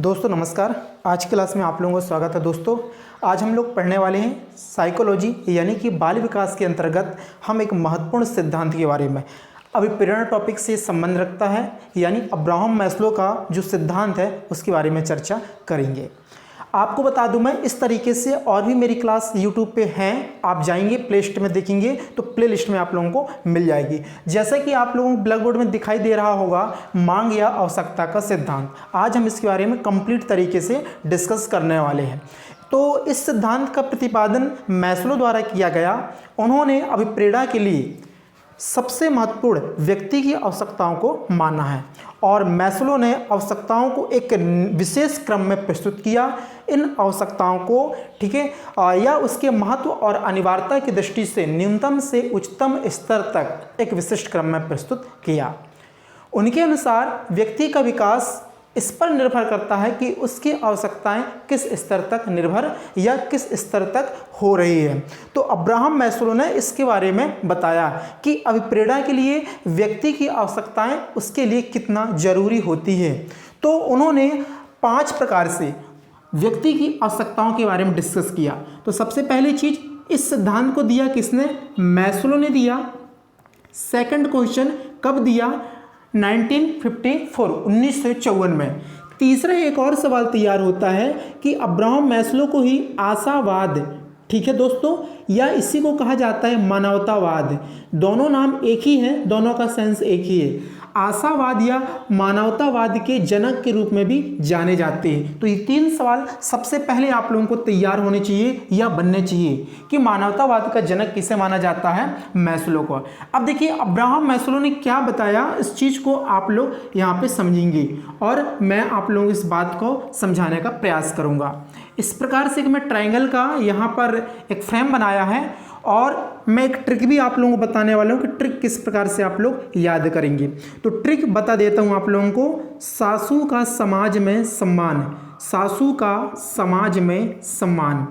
दोस्तों नमस्कार। आज की क्लास में आप लोगों का स्वागत है। दोस्तों आज हम लोग पढ़ने वाले हैं साइकोलॉजी यानी कि बाल विकास के अंतर्गत हम एक महत्वपूर्ण सिद्धांत के बारे में। अभिप्रेरण टॉपिक से संबंध रखता है, यानी अब्राहम मैस्लो का जो सिद्धांत है उसके बारे में चर्चा करेंगे। आपको बता दूं मैं इस तरीके से और भी मेरी क्लास YouTube पे हैं, आप जाएंगे प्ले लिस्ट में देखेंगे तो प्ले लिस्ट में आप लोगों को मिल जाएगी। जैसा कि आप लोगों को ब्लैक बोर्ड में दिखाई दे रहा होगा, मांग या आवश्यकता का सिद्धांत। आज हम इसके बारे में कंप्लीट तरीके से डिस्कस करने वाले हैं। तो इस सिद्धांत का प्रतिपादन मैस्लो द्वारा किया गया। उन्होंने अभिप्रेरणा के लिए सबसे महत्वपूर्ण व्यक्ति की आवश्यकताओं को माना है और मैस्लो ने आवश्यकताओं को एक विशेष क्रम में प्रस्तुत किया। इन आवश्यकताओं को या उसके महत्व और अनिवार्यता की दृष्टि से न्यूनतम से उच्चतम स्तर तक एक विशिष्ट क्रम में प्रस्तुत किया। उनके अनुसार व्यक्ति का विकास इस पर निर्भर करता है कि उसकी आवश्यकताएं किस स्तर तक निर्भर या किस स्तर तक हो रही है। तो अब्राहम मैस्लो ने इसके बारे में बताया कि अभिप्रेरणा के लिए व्यक्ति की आवश्यकताएं उसके लिए कितना जरूरी होती है। तो उन्होंने 5 प्रकार से व्यक्ति की आवश्यकताओं के बारे में डिस्कस किया। तो सबसे पहली चीज, इस सिद्धांत को दिया किसने? मैस्लो ने दिया। सेकंड क्वेश्चन कब दिया? 1954 में। तीसरा एक और सवाल तैयार होता है कि अब्राहम मैस्लो को ही आशावाद, ठीक है दोस्तों, या इसी को कहा जाता है मानवतावाद। दोनों नाम एक ही हैं, दोनों का सेंस एक ही है। आशावाद या मानवतावाद के जनक के रूप में भी जाने जाते हैं। तो ये 3 सवाल सबसे पहले आप लोगों को तैयार होने चाहिए या बनने चाहिए कि मानवतावाद का जनक किसे माना जाता है? मैस्लो को। अब देखिए अब्राहम मैस्लो ने क्या बताया, इस चीज़ को आप लोग यहाँ पे समझेंगे और मैं आप लोगों को इस बात को समझाने का प्रयास करूँगा। इस प्रकार से कि मैं ट्रायंगल का यहाँ पर एक फ्रेम बनाया है और मैं एक ट्रिक भी आप लोगों को बताने वाला हूँ कि ट्रिक किस प्रकार से आप लोग याद करेंगे। तो ट्रिक बता देता हूँ आप लोगों को। सासू का समाज में सम्मान, सासू का समाज में सम्मान,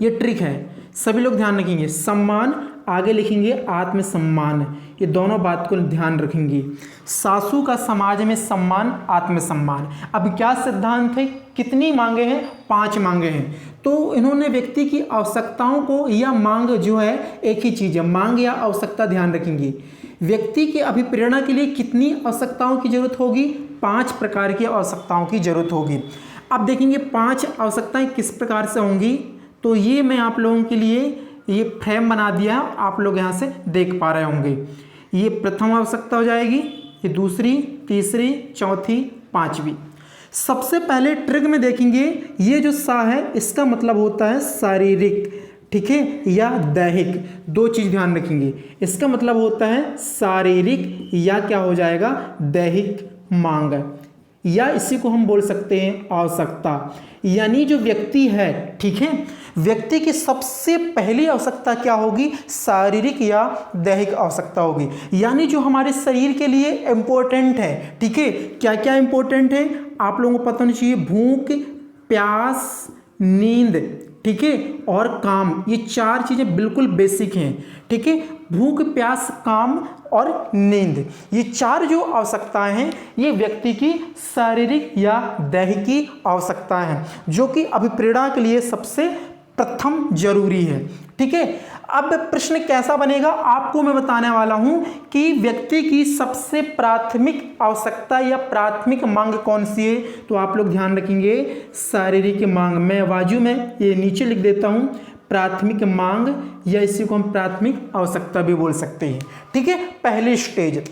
ये ट्रिक है। सभी लोग ध्यान रखेंगे। सम्मान आगे लिखेंगे आत्मसम्मान, ये दोनों बात को ध्यान रखेंगे। सासू का समाज में सम्मान, आत्मसम्मान। अब क्या सिद्धांत है? कितनी मांगे हैं? 5 मांगे हैं। तो इन्होंने व्यक्ति की आवश्यकताओं को, या मांग जो है एक ही चीज़ है, मांग या आवश्यकता ध्यान रखेंगे। व्यक्ति की अभिप्रेरणा के लिए कितनी आवश्यकताओं की जरूरत होगी? 5 प्रकार की आवश्यकताओं की जरूरत होगी। अब देखेंगे 5 आवश्यकताएं किस प्रकार से होंगी। तो ये मैं आप लोगों के लिए ये फ्रेम बना दिया, आप लोग यहाँ से देख पा रहे होंगे। ये प्रथम आवश्यकता हो जाएगी, ये दूसरी, तीसरी, चौथी, 5वीं। सबसे पहले ट्रिक में देखेंगे, ये जो सा है इसका मतलब होता है शारीरिक, ठीक है, या दैहिक। 2 चीज ध्यान रखेंगे, इसका मतलब होता है शारीरिक या क्या हो जाएगा? दैहिक मांग, या इसी को हम बोल सकते हैं आवश्यकता। यानी जो व्यक्ति है, ठीक है, व्यक्ति की सबसे पहली आवश्यकता क्या होगी? शारीरिक या दैहिक आवश्यकता होगी। यानी जो हमारे शरीर के लिए इंपॉर्टेंट है, ठीक है। क्या क्या इंपॉर्टेंट है आप लोगों को पता होना चाहिए? भूख, प्यास, नींद, ठीक है, और काम। ये 4 चीजें बिल्कुल बेसिक हैं, ठीक है। भूख, प्यास, काम और नींद, ये 4 जो आवश्यकताएं हैं ये व्यक्ति की शारीरिक या दैहिकी आवश्यकताएं हैं, जो कि अभिप्रेरणा के लिए सबसे प्रथम जरूरी है, ठीक है। अब प्रश्न कैसा बनेगा आपको मैं बताने वाला हूं कि व्यक्ति की सबसे प्राथमिक आवश्यकता या प्राथमिक मांग कौन सी है। तो आप लोग ध्यान रखेंगे शारीरिक मांग। मैं बाजू में ये नीचे लिख देता हूं, प्राथमिक मांग, या इसी को हम प्राथमिक आवश्यकता भी बोल सकते हैं, ठीक है। पहली स्टेज।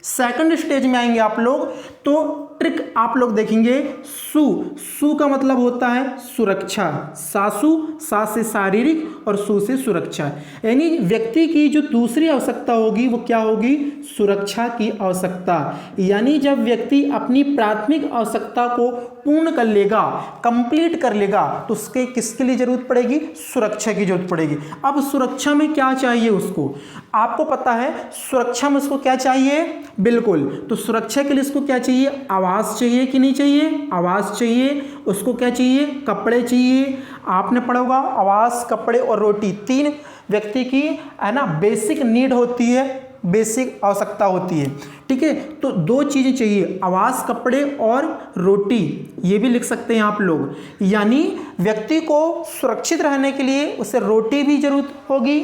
सेकंड स्टेज में आएंगे आप लोग, तो ट्रिक आप लोग देखेंगे। सु का मतलब होता है सुरक्षा। सासु, सा से शारीरिक और सु से सुरक्षा। यानी व्यक्ति की जो दूसरी आवश्यकता होगी वो क्या होगी? सुरक्षा की आवश्यकता। यानी जब व्यक्ति अपनी प्राथमिक आवश्यकता को पूर्ण कर लेगा, कंप्लीट कर लेगा, तो उसके किसके लिए जरूरत पड़ेगी? सुरक्षा की जरूरत पड़ेगी। अब सुरक्षा में क्या चाहिए उसको? आपको पता है सुरक्षा में उसको क्या चाहिए? बिल्कुल, तो सुरक्षा के लिए उसको क्या चाहिए? आवास चाहिए कि नहीं चाहिए? आवास चाहिए। उसको क्या चाहिए? कपड़े चाहिए। आपने पढ़ा होगा आवास, कपड़े और रोटी, 3 व्यक्ति की है ना बेसिक नीड होती है, बेसिक आवश्यकता होती है। ठीक है, तो 2 चीज़ें चाहिए, आवास, कपड़े और रोटी, ये भी लिख सकते हैं आप लोग। यानी व्यक्ति को सुरक्षित रहने के लिए उसे रोटी भी जरूरत होगी,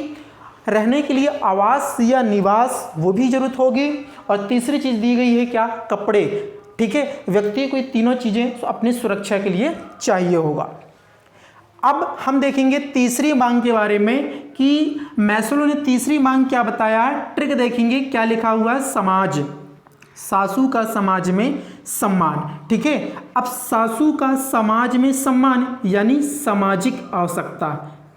रहने के लिए आवास या निवास वो भी जरूरत होगी, और तीसरी चीज़ दी गई है क्या, कपड़े। ठीक है, व्यक्ति को ये तीनों चीज़ें अपनी सुरक्षा के लिए चाहिए होगा। अब हम देखेंगे तीसरी मांग के बारे में कि मैस्लो ने तीसरी मांग क्या बताया है। ट्रिक देखेंगे क्या लिखा हुआ है, समाज, सासू का समाज में सम्मान। ठीक है, अब सासू का समाज में सम्मान यानी सामाजिक आवश्यकता,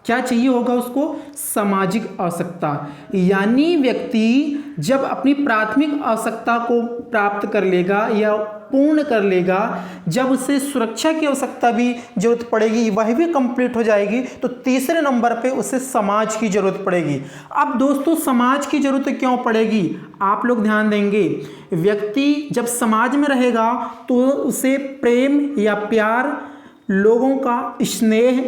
क्या चाहिए होगा उसको, सामाजिक आवश्यकता। यानी व्यक्ति जब अपनी प्राथमिक आवश्यकता को प्राप्त कर लेगा या पूर्ण कर लेगा, जब उसे सुरक्षा की आवश्यकता भी जरूरत पड़ेगी, वह भी कंप्लीट हो जाएगी, तो तीसरे नंबर पे उसे समाज की जरूरत पड़ेगी। अब दोस्तों समाज की जरूरत क्यों पड़ेगी, आप लोग ध्यान देंगे, व्यक्ति जब समाज में रहेगा तो उसे प्रेम या प्यार, लोगों का स्नेह,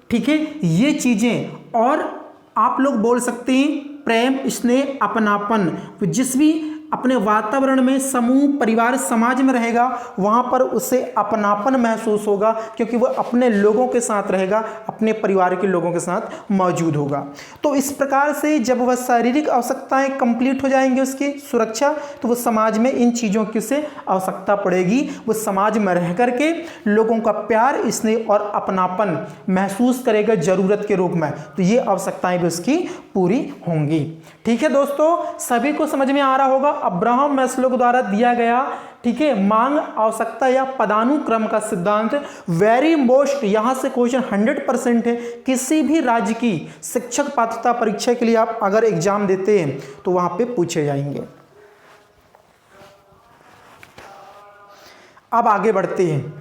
ठीक है, ये चीज़ें, और आप लोग बोल सकते हैं प्रेम, स्नेह, अपनापन, जिस भी अपने वातावरण में समूह, परिवार, समाज में रहेगा वहाँ पर उसे अपनापन महसूस होगा, क्योंकि वह अपने लोगों के साथ रहेगा, अपने परिवार के लोगों के साथ मौजूद होगा। तो इस प्रकार से जब वह शारीरिक आवश्यकताएं कंप्लीट हो जाएंगी उसकी सुरक्षा, तो वो समाज में इन चीज़ों की उसे आवश्यकता पड़ेगी। वो समाज में रह करके लोगों का प्यार, स्नेह और अपनापन महसूस करेगा ज़रूरत के रूप में, तो ये आवश्यकताएं भी उसकी पूरी होंगी। ठीक है दोस्तों, सभी को समझ में आ रहा होगा अब्राहम मैस्लो के द्वारा दिया गया, ठीक है, मांग, आवश्यकता या पदानुक्रम का सिद्धांत। वेरी मोस्ट, यहां से क्वेश्चन 100% है। किसी भी राज्य की शिक्षक पात्रता परीक्षा के लिए आप अगर एग्जाम देते हैं तो वहां पे पूछे जाएंगे। अब आगे बढ़ते हैं,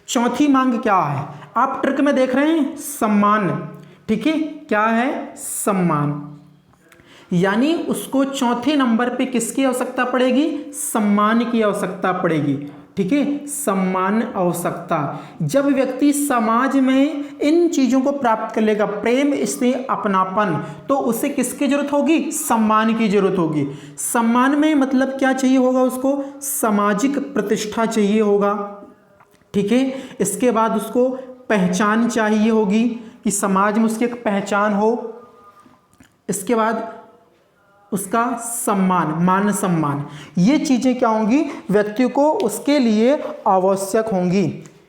चौथी मांग क्या है, आप ट्रिक में देख रहे हैं, सम्मान। ठीक है, क्या है, सम्मान, यानी उसको चौथे नंबर पे किसकी आवश्यकता पड़ेगी, सम्मान की आवश्यकता पड़ेगी। ठीक है, सम्मान, आवश्यकता। जब व्यक्ति समाज में इन चीज़ों को प्राप्त कर लेगा, प्रेम, स्नेह, अपनापन, तो उसे किसकी जरूरत होगी, सम्मान की जरूरत होगी। सम्मान में मतलब क्या चाहिए होगा उसको, सामाजिक प्रतिष्ठा चाहिए होगा। ठीक है, इसके बाद उसको पहचान चाहिए होगी कि समाज में उसकी एक पहचान हो। इसके बाद उसका सम्मान, मान सम्मान, ये चीज़ें क्या होंगी, व्यक्ति को उसके लिए आवश्यक होंगी।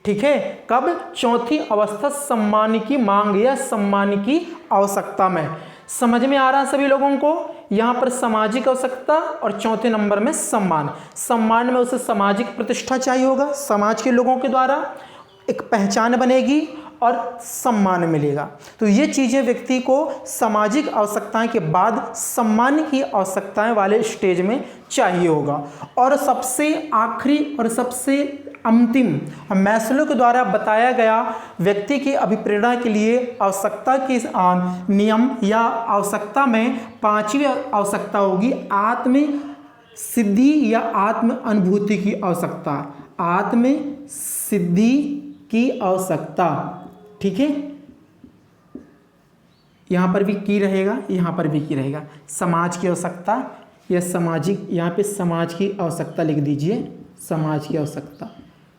ठीक है, कब, चौथी अवस्था सम्मान की मांग या सम्मान की आवश्यकता में। समझ में आ रहा है सभी लोगों को, यहाँ पर सामाजिक आवश्यकता और चौथे नंबर में सम्मान। सम्मान में उसे सामाजिक प्रतिष्ठा चाहिए होगा, समाज के लोगों के द्वारा एक पहचान बनेगी और सम्मान मिलेगा। तो ये चीज़ें व्यक्ति को सामाजिक आवश्यकताएं के बाद सम्मान की आवश्यकताएं वाले स्टेज में चाहिए होगा। और सबसे आखिरी और सबसे अंतिम मैस्लो के द्वारा बताया गया व्यक्ति की अभिप्रेरणा के लिए आवश्यकता के नियम या आवश्यकता में पांचवी आवश्यकता होगी आत्म सिद्धि या आत्म अनुभूति की आवश्यकता। आत्म सिद्धि की आवश्यकता। ठीक है, यहाँ पर भी की रहेगा, यहाँ पर भी की रहेगा। समाज की आवश्यकता या सामाजिक, यहाँ पे समाज की आवश्यकता लिख दीजिए, समाज की आवश्यकता,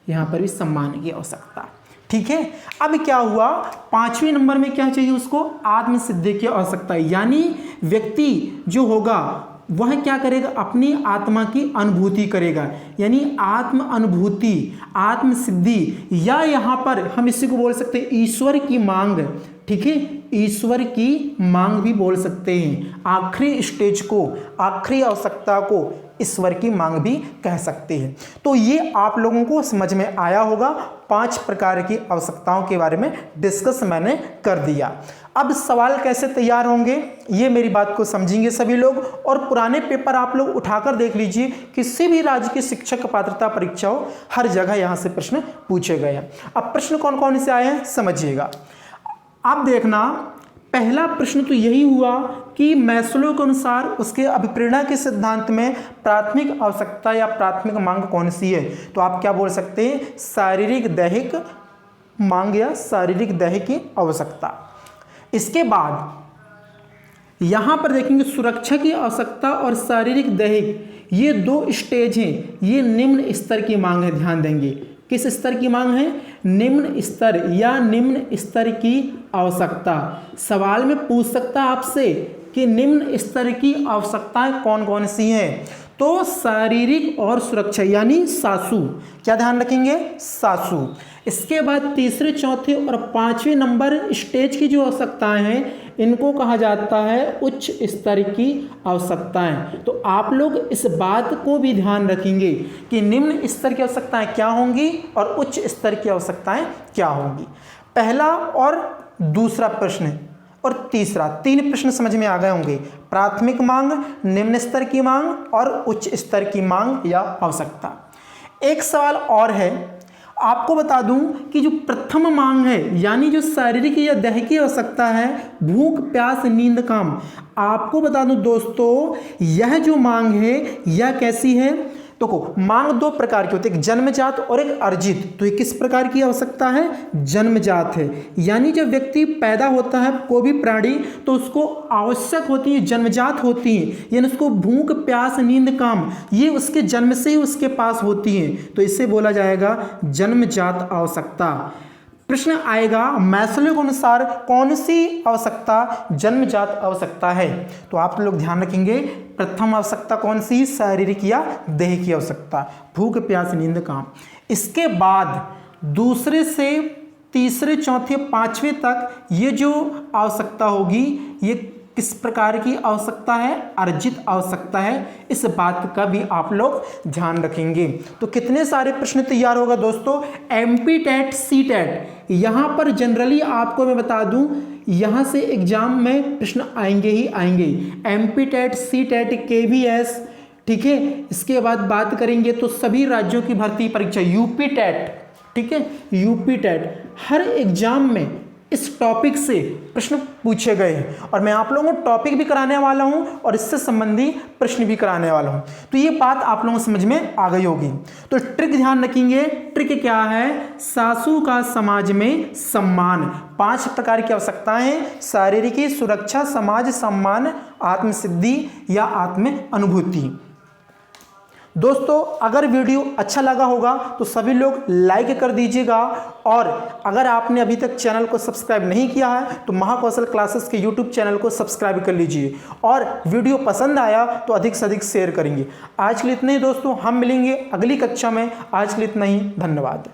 यहाँ पर भी सम्मान की आवश्यकता। ठीक है, अब क्या हुआ, पांचवें नंबर में क्या चाहिए उसको, आत्मसिद्धि की आवश्यकता। यानी व्यक्ति जो होगा वह क्या करेगा, अपनी आत्मा की अनुभूति करेगा, यानी आत्म अनुभूति, आत्मसिद्धि, या यहाँ पर हम इसी को बोल सकते हैं ईश्वर की मांग। ठीक है, ईश्वर की मांग भी बोल सकते हैं। आखिरी स्टेज को, आखिरी आवश्यकता को ईश्वर की मांग भी कह सकते हैं। तो ये आप लोगों को समझ में आया होगा, 5 प्रकार की आवश्यकताओं के बारे में डिस्कस मैंने कर दिया। अब सवाल कैसे तैयार होंगे, ये मेरी बात को समझेंगे सभी लोग, और पुराने पेपर आप लोग उठाकर देख लीजिए, किसी भी राज्य की शिक्षक पात्रता परीक्षा हो, हर जगह यहाँ से प्रश्न पूछे गए हैं। अब प्रश्न कौन कौन से आए हैं समझिएगा। अब देखना, पहला प्रश्न तो यही हुआ कि मैस्लो के अनुसार उसके अभिप्रेरणा के सिद्धांत में प्राथमिक आवश्यकता या प्राथमिक मांग कौन सी है। तो आप क्या बोल सकते हैं, शारीरिक दैहिक मांग या शारीरिक दैहिक की आवश्यकता। इसके बाद यहाँ पर देखेंगे सुरक्षा की आवश्यकता और शारीरिक दैहिक, ये 2 स्टेज हैं, ये निम्न स्तर की मांग है। ध्यान देंगे किस स्तर की मांग है? निम्न स्तर या निम्न स्तर की आवश्यकता। सवाल में पूछ सकता है आपसे कि निम्न स्तर की आवश्यकताएं कौन कौन सी हैं, तो शारीरिक और सुरक्षा यानी सासू, क्या ध्यान रखेंगे? सासू। इसके बाद तीसरे, चौथे और 5वें नंबर स्टेज की जो आवश्यकताएं हैं इनको कहा जाता है उच्च स्तर की आवश्यकताएं। तो आप लोग इस बात को भी ध्यान रखेंगे कि निम्न स्तर की आवश्यकताएं क्या होंगी और उच्च स्तर की आवश्यकताएं क्या होंगी। पहला और दूसरा प्रश्न और तीसरा, 3 प्रश्न समझ में आ गए होंगे। प्राथमिक मांग, निम्न स्तर की मांग और उच्च स्तर की मांग या आवश्यकता। एक सवाल और है, आपको बता दूं कि जो प्रथम मांग है यानी जो शारीरिक या दैहिक आवश्यकता है, भूख प्यास नींद काम, आपको बता दूं दोस्तों यह जो मांग है यह कैसी है? देखो मांग 2 प्रकार की होती है, एक जन्मजात और एक अर्जित। तो ये किस प्रकार की आवश्यकता है? जन्मजात है, यानी जब व्यक्ति पैदा होता है कोई भी प्राणी तो उसको आवश्यक होती है, जन्मजात होती है, यानी उसको भूख प्यास नींद काम ये उसके जन्म से ही उसके पास होती है, तो इसे बोला जाएगा जन्मजात आवश्यकता। प्रश्न आएगा मैस्लो के अनुसार कौन सी आवश्यकता जन्मजात आवश्यकता है? तो आप लोग ध्यान रखेंगे प्रथम आवश्यकता कौन सी? शारीरिक या दैहिक आवश्यकता, भूख प्यास नींद काम। इसके बाद दूसरे से तीसरे, चौथे, 5वें तक ये जो आवश्यकता होगी ये किस प्रकार की आवश्यकता है? अर्जित आवश्यकता है। इस बात का भी आप लोग ध्यान रखेंगे। तो कितने सारे प्रश्न तैयार होगा दोस्तों? एमपी टेट, सी टेट, यहाँ पर जनरली आपको मैं बता दूं यहाँ से एग्जाम में प्रश्न आएंगे ही आएंगे। MP TET, C TET, KVS, ठीक है। इसके बाद बात करेंगे तो सभी राज्यों की भर्ती परीक्षा, यूपी टेट, ठीक है, यूपी टेट, हर एग्जाम में इस टॉपिक से प्रश्न पूछे गए हैं और मैं आप लोगों को टॉपिक भी कराने वाला हूं और इससे संबंधी प्रश्न भी कराने वाला हूं। तो ये बात आप लोगों को समझ में आ गई होगी। तो ट्रिक ध्यान रखेंगे, ट्रिक क्या है? सासू का समाज में सम्मान। 5 प्रकार की आवश्यकताएं, शारीरिक सुरक्षा, समाज सम्मान, आत्मसिद्धि या आत्म अनुभूति। दोस्तों अगर वीडियो अच्छा लगा होगा तो सभी लोग लाइक कर दीजिएगा और अगर आपने अभी तक चैनल को सब्सक्राइब नहीं किया है तो महाकौशल क्लासेस के यूट्यूब चैनल को सब्सक्राइब कर लीजिए और वीडियो पसंद आया तो अधिक से अधिक शेयर करेंगे। आज के लिए इतना ही दोस्तों, हम मिलेंगे अगली कक्षा में। आज के लिए इतना ही, धन्यवाद।